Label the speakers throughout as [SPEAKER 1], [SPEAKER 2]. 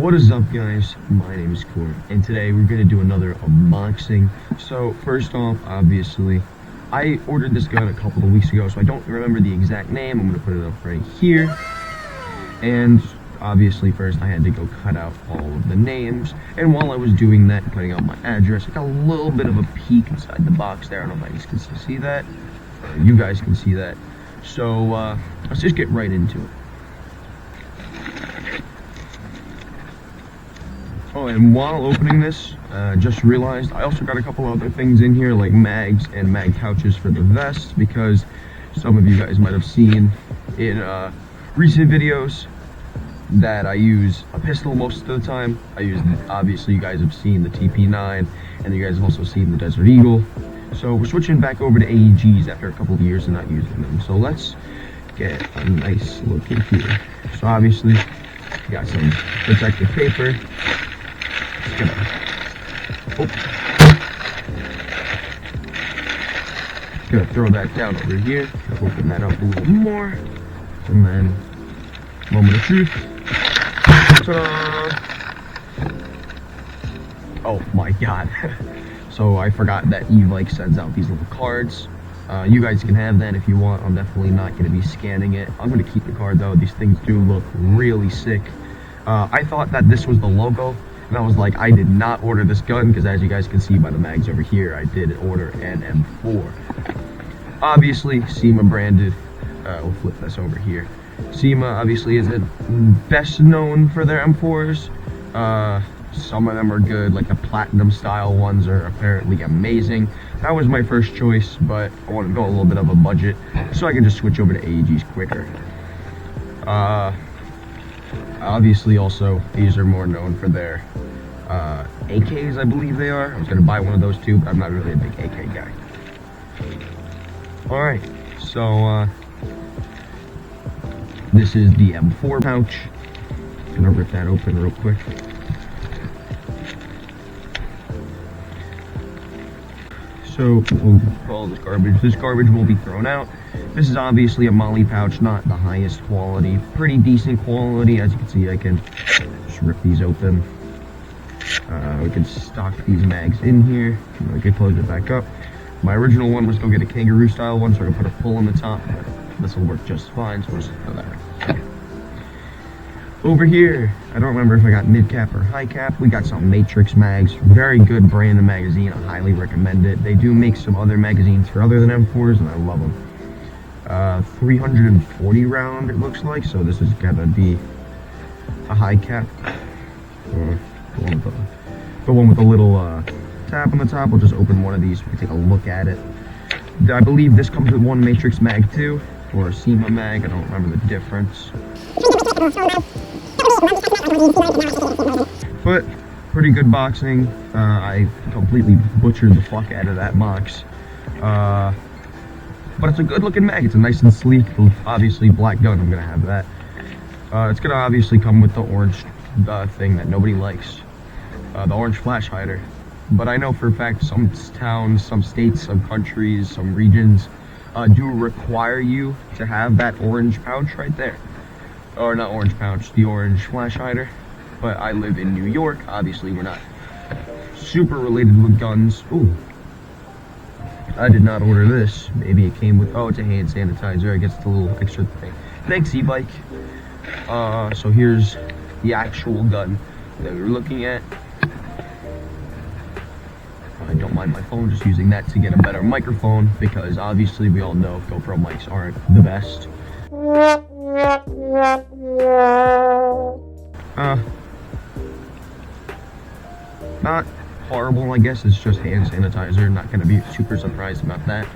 [SPEAKER 1] What is up, guys? My name is Corey, and today we're going to do another unboxing. So first off, obviously, I ordered this gun a couple of weeks ago, so I don't remember the exact name. I'm going to put it up right here. And obviously first I had to go cut out all of the names, and while I was doing that, cutting out my address, I got a little bit of a peek inside the box there. I don't know if you guys can see that, or you guys can see that. So let's just get right into it. Oh, and while opening this, just realized I also got a couple other things in here, like mags and mag pouches for the vest, because some of you guys might have seen in recent videos that I use a pistol most of the time. Obviously you guys have seen the TP9, and you guys have also seen the Desert Eagle. So we're switching back over to AEGs after a couple of years of not using them. So let's get a nice look in here. So obviously, we got some protective paper. Gonna throw that down over here. Open that up a little more, and then moment of truth. Ta-da! Oh my god! So I forgot that E-Like sends out these little cards. You guys can have that if you want. I'm definitely not going to be scanning it. I'm going to keep the card though. These things do look really sick. I thought that this was the logo. And I was like, I did not order this gun, because as you guys can see by the mags over here, I did order an M4. Obviously, CYMA branded. We'll flip this over here. CYMA obviously is best known for their M4s. Some of them are good, like the platinum style ones are apparently amazing. That was my first choice, but I want to go a little bit of a budget, so I can just switch over to AEGs quicker. Obviously also, these are more known for their AKs, I believe they are. I was going to buy one of those too, but I'm not really a big AK guy. Alright, so this is the M4 pouch. I'm going to rip that open real quick. So, all this garbage will be thrown out. This is obviously a molly pouch, not the highest quality, pretty decent quality. As you can see, I can just rip these open. We can stock these mags in here, and we can close it back up. My original one was to go get a kangaroo style one, so I can put a pull on the top, but this will work just fine, so we'll just throw that right there. Over here, I don't remember if I got mid cap or high cap. We got some Matrix mags, very good brand of magazine. I highly recommend it. They do make some other magazines for other than M4s, and I love them. 340 round it looks like, so this is gonna be a high cap. Or the one with a little tap on the top. We'll just open one of these. We can take a look at it. I believe this comes with one Matrix mag too, or a CYMA mag. I don't remember the difference. But pretty good boxing. I completely butchered the fuck out of that box. But it's a good looking mag. It's a nice and sleek, obviously black gun. I'm gonna have that. It's gonna obviously come with the orange thing that nobody likes, the orange flash hider. But I know for a fact some towns, some states, some countries, some regions do require you to have that orange pouch right there. Or not orange pouch, the orange flash hider. But I live in New York. Obviously we're not super related with guns. Ooh, I did not order this. Maybe it came with, oh, it's a hand sanitizer. I guess it's a little extra thing. Thanks, E-Bike. So here's the actual gun that we were looking at. I don't mind my phone, just using that to get a better microphone, because obviously we all know GoPro mics aren't the best. Not horrible, I guess. It's just hand sanitizer. Not gonna be super surprised about that.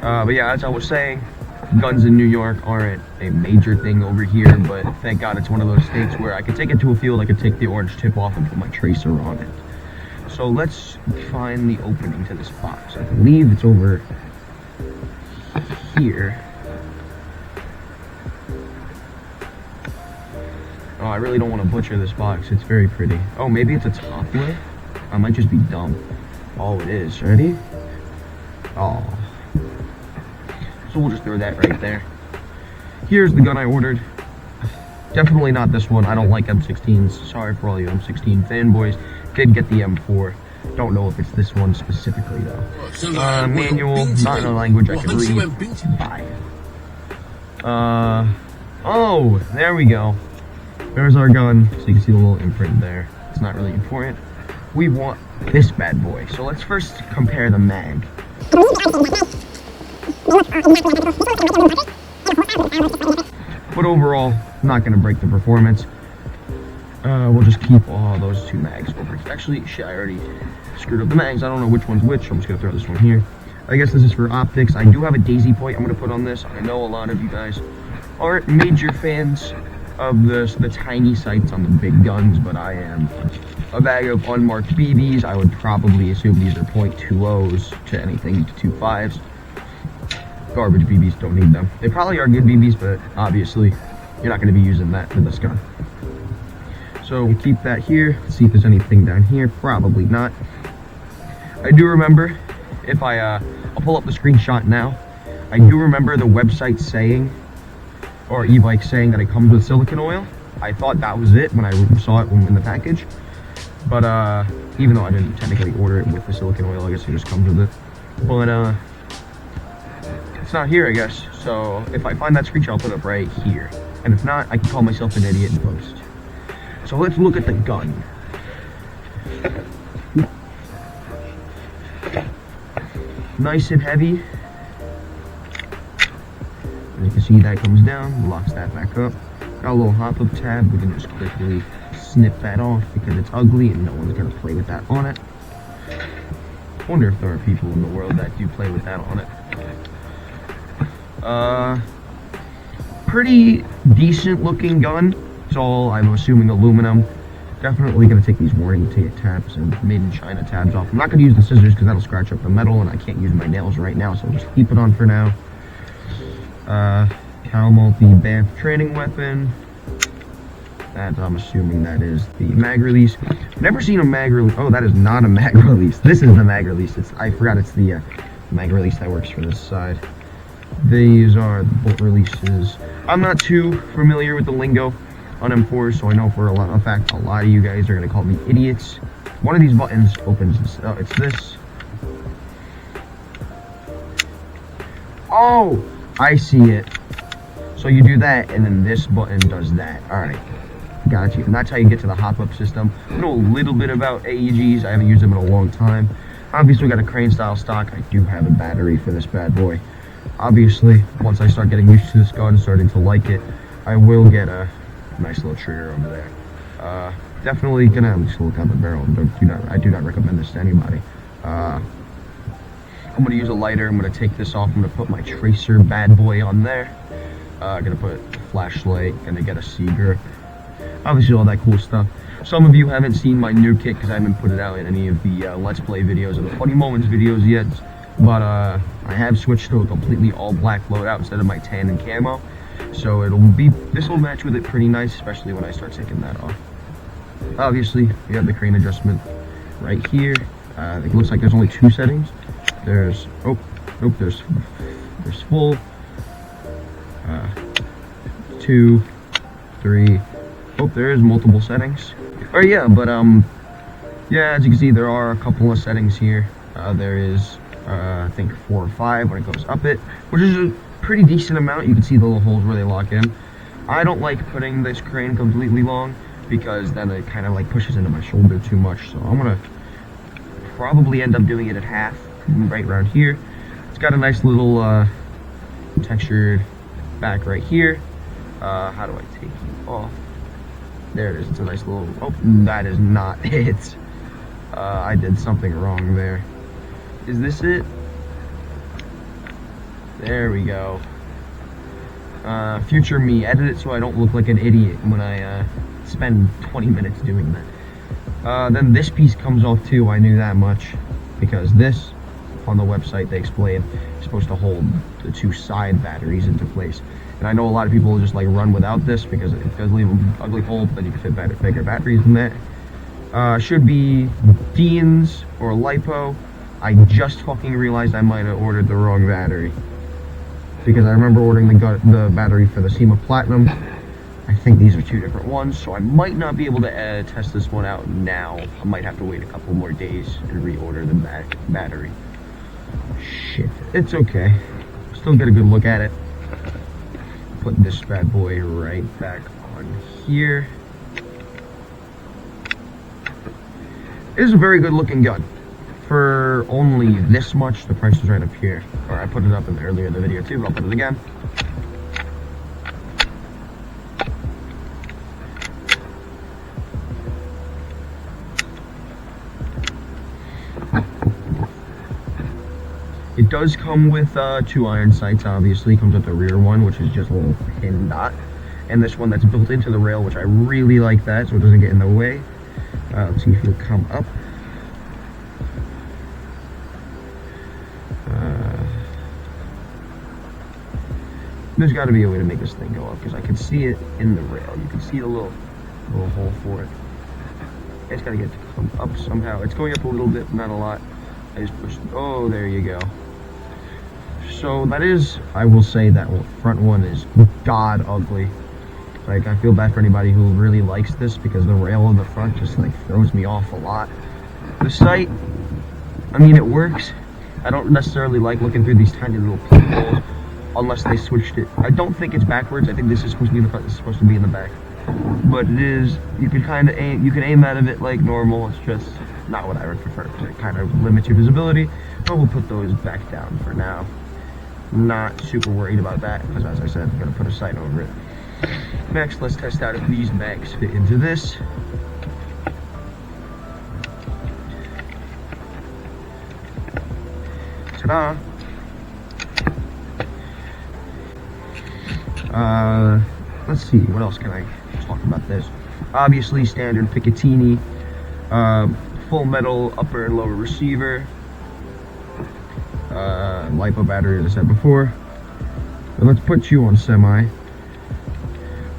[SPEAKER 1] But yeah, as I was saying, guns in New York aren't a major thing over here, but thank God it's one of those states where I could take it to a field, I could take the orange tip off and put my tracer on it. So let's find the opening to this box. I believe it's over here. Oh, I really don't want to butcher this box. It's very pretty. Oh, maybe it's a top lid? I might just be dumb. Oh, it is. Ready? Oh. So we'll just throw that right there. Here's the gun I ordered. Definitely not this one. I don't like M16s. Sorry for all you M16 fanboys. Did get the M4. Don't know if it's this one specifically though. Manual, not in a language I can read. Bye. Oh, there we go. There's our gun. So you can see the little imprint there. It's not really important. We want this bad boy. So let's first compare the mag. But overall, not going to break the performance. We'll just keep all those two mags over. Actually, shit, I already screwed up the mags. I don't know which one's which. I'm just going to throw this one here. I guess this is for optics. I do have a daisy point I'm going to put on this. I know a lot of you guys aren't major fans of the tiny sights on the big guns, but I am. A bag of unmarked BBs. I would probably assume these are .20s to anything to 2.5s. Garbage BBs, don't need them. They probably are good BBs, but obviously you're not going to be using that for this gun. So we'll keep that here. See if there's anything down here. Probably not. I do remember, if I'll pull up the screenshot now. I do remember the website saying, or e-bike saying that it comes with silicone oil. I thought that was it when I saw it in the package. But even though I didn't technically order it with the silicone oil, I guess it just comes with it. But it's not here, I guess. So if I find that screenshot, I'll put it up right here. And if not, I can call myself an idiot and post. So let's look at the gun. Nice and heavy. As you can see, that comes down, locks that back up. Got a little hop-up tab. We can just quickly snip that off because it's ugly and no one's gonna play with that on it. I wonder if there are people in the world that do play with that on it. Pretty decent looking gun. It's all, I'm assuming, aluminum. Definitely gonna take these warning tabs and made in China tabs off. I'm not gonna use the scissors because that'll scratch up the metal and I can't use my nails right now, so I'll just keep it on for now. Cal multi-BAMF training weapon. That, I'm assuming that is the mag release. Never seen a mag release. Oh, that is not a mag release. This is the mag release. I forgot it's the mag release that works for this side. These are the bolt releases. I'm not too familiar with the lingo on M4s, so I know for a lot of you guys are going to call me idiots. One of these buttons opens this. Oh, it's this. Oh, I see it. So you do that, and then this button does that. Alright, got you. And that's how you get to the hop-up system. I know a little bit about AEGs. I haven't used them in a long time. Obviously, we got a crane-style stock. I do have a battery for this bad boy. Obviously, once I start getting used to this gun, starting to like it, I will get a nice little trigger over there. Definitely gonna. I'm just gonna look at the barrel. I do not recommend this to anybody. I'm gonna use a lighter. I'm gonna take this off. I'm gonna put my tracer bad boy on there. Gonna put a flashlight. Gonna get a C-grip. Obviously, all that cool stuff. Some of you haven't seen my new kit because I haven't put it out in any of the Let's Play videos or the Funny Moments videos yet. But I have switched to a completely all black loadout instead of my tan and camo. So this will match with it pretty nice, especially when I start taking that off. Obviously, we have the crane adjustment right here. It looks like there's only two settings. There's there's full, 2, 3. Oh, there is multiple settings. Oh yeah, but yeah, as you can see, there are a couple of settings here. There is I think 4 or 5 when it goes up it, which is a pretty decent amount. You can see the little holes where they lock in. I don't like putting this crane completely long because then it kind of like pushes into my shoulder too much. So I'm gonna probably end up doing it at half, right around here. It's got a nice little textured back right here. How do I take you off? There it is. It's a nice little. Oh, that is not it. I did something wrong there. Is this it? There we go. Future me, edit it so I don't look like an idiot when I spend 20 minutes doing that. Then this piece comes off too, I knew that much. Because this, on the website they explain, is supposed to hold the 2 side batteries into place. And I know a lot of people will just like run without this because it does leave an ugly hole, but then you can fit bigger batteries in there. Should be Dean's or LiPo. I just fucking realized I might have ordered the wrong battery. Because I remember ordering the battery for the CYMA Platinum. I think these are two different ones, so I might not be able to test this one out now. I might have to wait a couple more days and reorder the battery. Shit, it's okay. Still get a good look at it. Put this bad boy right back on here. It is a very good looking gun. For only this much, the price is right up here. Or I put it up earlier in the video too, but I'll put it again. It does come with 2 iron sights, obviously. Comes with the rear one, which is just a little pin dot. And this one that's built into the rail, which I really like that, so it doesn't get in the way. Let's see if it'll come up. There's got to be a way to make this thing go up, because I can see it in the rail. You can see the little hole for it. It's got to get to come up somehow. It's going up a little bit, but not a lot. I just pushed, oh, there you go. So that is, I will say that front one is god ugly. Like, I feel bad for anybody who really likes this, because the rail on the front just like throws me off a lot. The sight, I mean, it works. I don't necessarily like looking through these tiny little peepholes unless they switched it. I don't think it's backwards. I think this is supposed to be in the front, this is supposed to be in the back. But it is, you can kind of aim, you can aim out of it like normal. It's just not what I would prefer, because it kind of limits your visibility. But we'll put those back down for now. Not super worried about that, because as I said, I'm going to put a sight over it. Next, let's test out if these mags fit into this. Ta-da! Let's see, what else can I talk about this? Obviously, standard Picatinny, full metal upper and lower receiver, LiPo battery, as I said before. And let's put you on semi.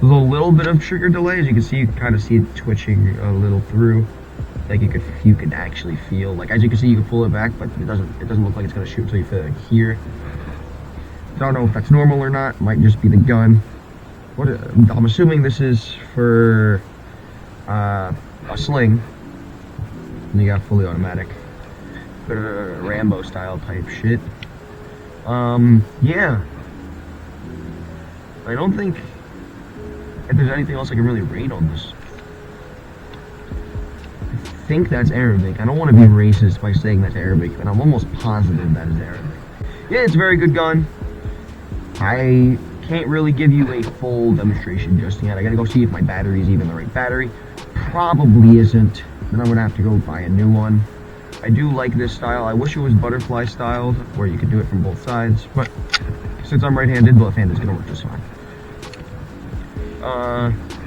[SPEAKER 1] There's a little bit of trigger delay, as you can see. You can kind of see it twitching a little through. Like you could actually feel, like, as you can see, you can pull it back, but it doesn't look like it's gonna shoot until you feel it here. Don't know if that's normal or not. Might just be the gun. I'm assuming this is for a sling. And you got fully automatic, Rambo style type shit. Yeah. I don't think if there's anything else I can really rate on this. I think that's Arabic. I don't want to be racist by saying that's Arabic, but I'm almost positive that is Arabic. Yeah, it's a very good gun. I can't really give you a full demonstration just yet. I gotta go see if my battery is even the right battery. Probably isn't. Then I'm gonna have to go buy a new one. I do like this style. I wish it was butterfly styled, where you could do it from both sides, but since I'm right-handed, left-handed is gonna work just fine.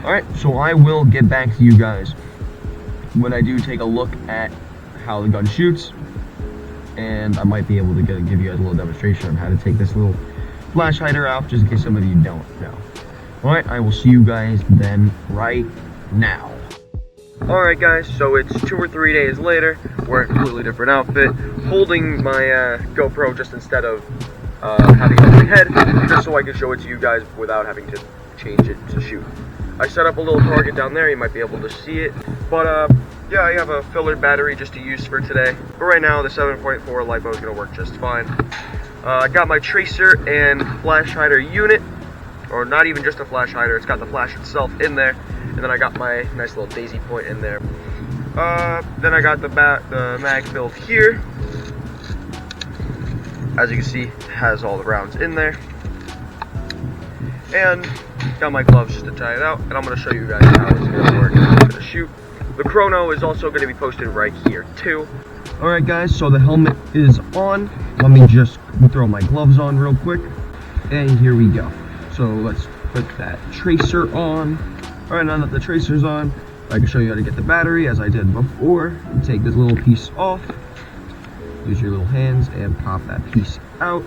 [SPEAKER 1] Alright, so I will get back to you guys when I do take a look at how the gun shoots, and I might be able to give you guys a little demonstration of how to take this little flash hider out, just in case some of you don't know. Alright, I will see you guys then right now. Alright guys, so it's 2 or 3 days later. We're in a completely different outfit, holding my GoPro just instead of having it on my head, just so I can show it to you guys without having to change it to shoot. I set up a little target down there, you might be able to see it, but yeah, I have a filler battery just to use for today. But right now, the 7.4 LiPo is going to work just fine. I got my tracer and flash hider unit, or not even just a flash hider, it's got the flash itself in there, and then I got my nice little daisy point in there. Then I got the mag built here. As you can see, it has all the rounds in there. And got my gloves just to tie it out, and I'm going to show you guys how it's going to work and how it's going to shoot. The chrono is also going to be posted right here too. Alright guys, so the helmet is on. Let me just throw my gloves on real quick, and here we go. So let's put that tracer on. Alright, now that the tracer's on, I can show you how to get the battery as I did before. You take this little piece off, use your little hands and pop that piece out.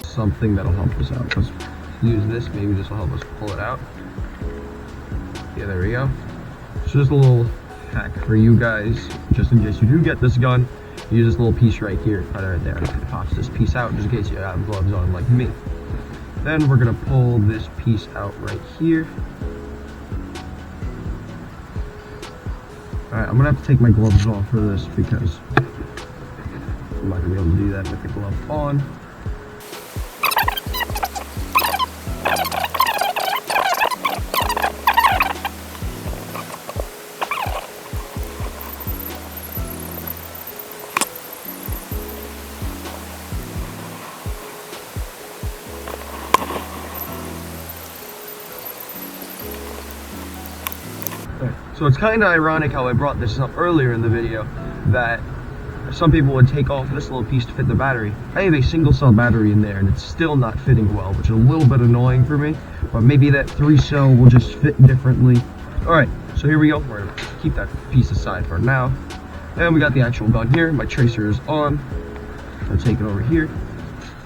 [SPEAKER 1] Something that'll help us out. Let's use this, maybe this will help us pull it out. Yeah, there we go. So just a little hack for you guys, just in case you do get this gun. use this little piece right here, right there. It pops this piece out just in case you have gloves on like me. Then we're gonna pull this piece out right here. Alright, I'm gonna have to take my gloves off for this because I'm not gonna be able to do that with the glove on. So it's kind of ironic how I brought this up earlier in the video, that some people would take off this little piece to fit the battery. I have a single cell battery in there and it's still not fitting well, which is a little bit annoying for me, but maybe that 3-cell will just fit differently. Alright, so here we go. We're going to keep that piece aside for now. And we got the actual gun here. My tracer is on. I'll take it over here.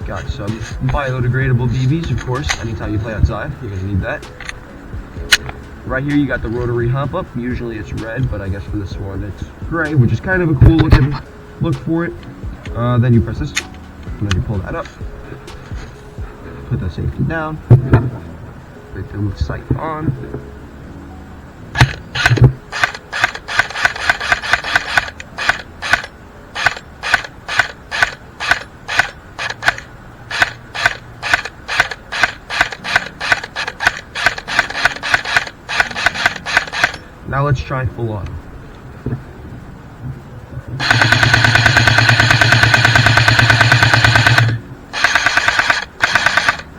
[SPEAKER 1] Got some biodegradable BBs, of course. Anytime you play outside, you're going to need that. Right here you got the rotary hump up. Usually it's red, but I guess for this one it's gray, which is kind of a cool looking look for it. Then you press this, and then you pull that up. Put that safety down. Put the sight on. Now let's try full on.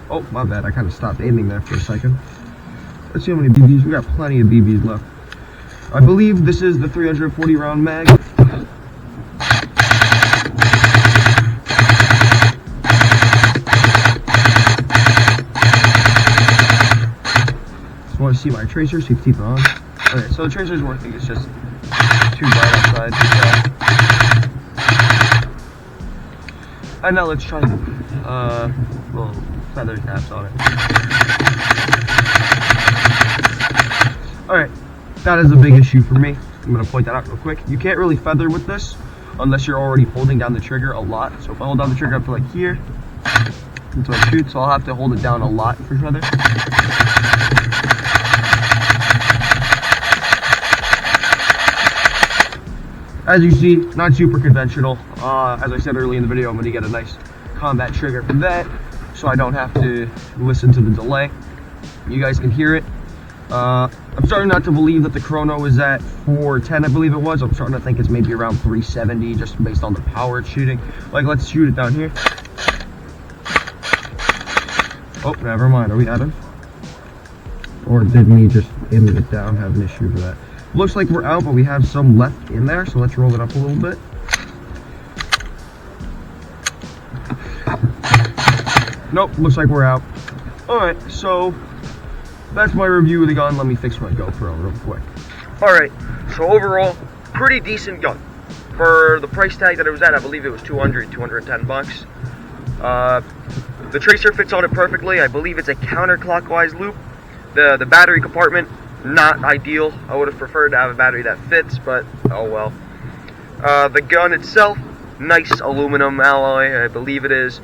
[SPEAKER 1] Oh, my bad. I kind of stopped aiming there for a second. Let's see how many BBs. We got plenty of BBs left. I believe this is the 340 round mag. Just want to see my tracer, so you can keep it on. Okay, so the tracer's working, it's just too bright outside. And now let's try little feather caps on it. Alright, that is a big issue for me. I'm going to point that out real quick. You can't really feather with this unless you're already holding down the trigger a lot. So if I hold down the trigger up to like here, until I shoot, so I'll have to hold it down a lot for feather. As you see, not super conventional. As I said earlier in the video, I'm going to get a nice combat trigger for that, so I don't have to listen to the delay. You guys can hear it. I'm starting not to believe that the chrono is at 410, I believe it was. I'm starting to think it's maybe around 370, just based on the power it's shooting. Like, let's shoot it down here. Oh, never mind. Are we out of? Or did me just aiming it down have an issue for that? Looks like we're out, but we have some left in there, so let's roll it up a little bit. Nope, looks like we're out. Alright, so that's my review of the gun. Let me fix my GoPro real quick. Alright, so overall, pretty decent gun. For the price tag that it was at, I believe it was 210 bucks. The tracer fits on it perfectly. I believe it's a counterclockwise loop. The battery compartment, not ideal. I would have preferred to have a battery that fits, but oh well. The gun itself, nice aluminum alloy, I believe it is.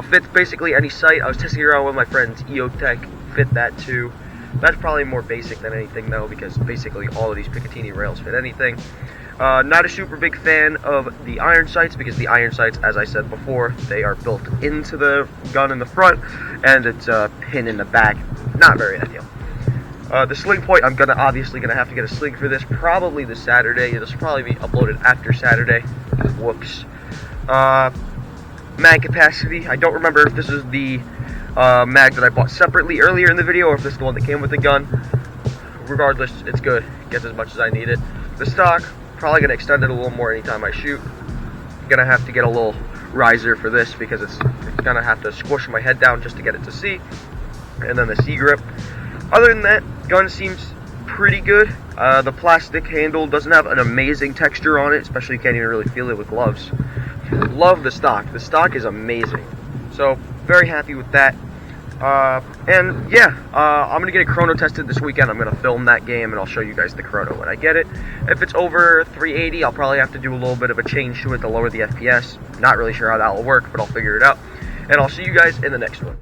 [SPEAKER 1] Fits basically any sight. I was testing around with my friend's EOTech, fit that too. That's probably more basic than anything though, because basically all of these Picatinny rails fit anything. Not a super big fan of the iron sights, because the iron sights, as I said before, they are built into the gun in the front, and it's a pin in the back. Not very ideal. The sling point, I'm obviously gonna have to get a sling for this, probably this Saturday. It'll probably be uploaded after Saturday. Whoops. Mag capacity, I don't remember if this is the mag that I bought separately earlier in the video, or if this is the one that came with the gun. Regardless, it's good. Gets as much as I need it. The stock, probably gonna extend it a little more anytime I shoot. Gonna have to get a little riser for this, because it's gonna have to squish my head down just to get it to see. And then the C-grip. Other than that, gun seems pretty good. The plastic handle doesn't have an amazing texture on it, especially you can't even really feel it with gloves. Love the stock. The stock is amazing. So, very happy with that.
[SPEAKER 2] And yeah, I'm gonna get it chrono tested this weekend. I'm gonna film that game and I'll show you guys the chrono when I get it. If it's over 380, I'll probably have to do a little bit of a change to it to lower the FPS. Not really sure how that will work, but I'll figure it out. And I'll see you guys in the next one.